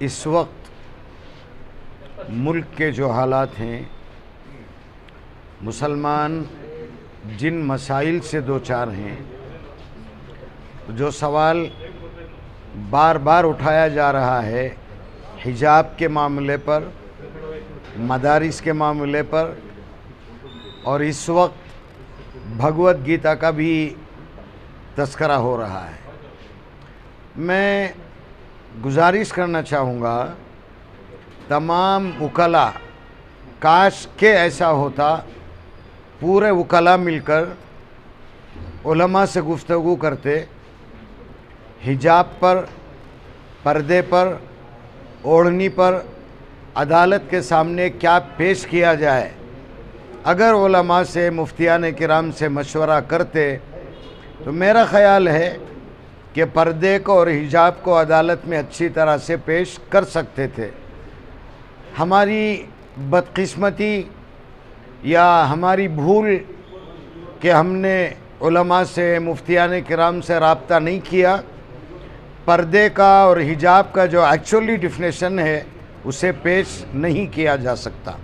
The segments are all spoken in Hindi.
इस वक्त मुल्क के जो हालात हैं, मुसलमान जिन मसाइल से दो चार हैं, जो सवाल बार बार उठाया जा रहा है हिजाब के मामले पर, मदारिस के मामले पर, और इस वक्त भगवत गीता का भी तस्करा हो रहा है। मैं गुजारिश करना चाहूँगा तमाम वकला, काश के ऐसा होता पूरे वकला मिलकर उलमा से गुफ्तगू करते, हिजाब पर, पर्दे पर, ओढ़नी पर अदालत के सामने क्या पेश किया जाए। अगर उलमा से, मुफ्तियान किराम से मशवरा करते तो मेरा ख़याल है कि पर्दे को और हिजाब को अदालत में अच्छी तरह से पेश कर सकते थे। हमारी बदकिस्मती या हमारी भूल कि हमने उलमा से, मुफ्तियान किराम से राब्ता नहीं किया। पर्दे का और हिजाब का जो एक्चुअली डिफिनेशन है उसे पेश नहीं किया जा सकता।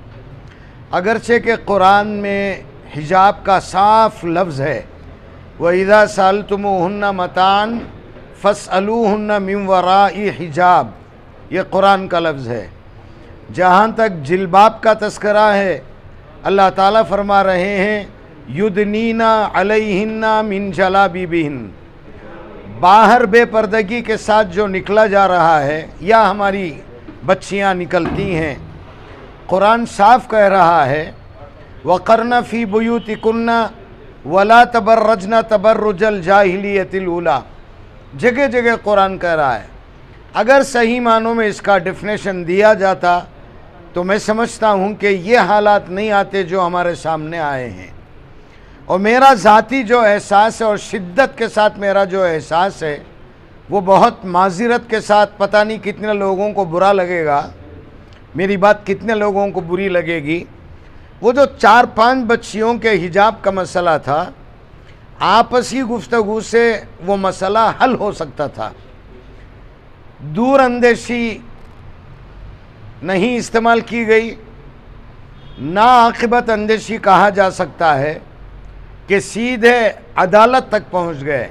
अगरचे कि कुरान में हिजाब का साफ लफ्ज़ है, वइज़ा सअल्तुमूहुन्ना मतान फस्अलूहुन्ना मिन वराई हिजाब, ये कुरान का लफ्ज़ है। जहाँ तक जिल्बाब का तस्करा है, अल्लाह ताला फरमा रहे हैं युदनीना अलैहिन्ना मिन जलाबिबिहिन, बाहर बेपर्दगी के साथ जो निकला जा रहा है या हमारी बच्चियाँ निकलती हैं, कुरान साफ कह रहा है वक़रना फ़ी बुयूतिकुन्ना वला तबर्रजना तबर्रुजल जाहिलियतिल ऊला। जगह जगह कुरान कह रहा है। अगर सही मानों में इसका डिफिनेशन दिया जाता तो मैं समझता हूँ कि ये हालात नहीं आते जो हमारे सामने आए हैं। और मेरा ज़ाती जो एहसास है और शिद्दत के साथ मेरा जो एहसास है वो बहुत माज़िरत के साथ, पता नहीं कितने लोगों को बुरा लगेगा, मेरी बात कितने लोगों को बुरी लगेगी। वो जो 4-5 बच्चियों के हिजाब का मसला था, आपसी गुफ्तगू से वो मसला हल हो सकता था। दूर अंदेशी नहीं इस्तेमाल की गई, ना आक़िबत अंदेशी कहा जा सकता है कि सीधे अदालत तक पहुंच गए।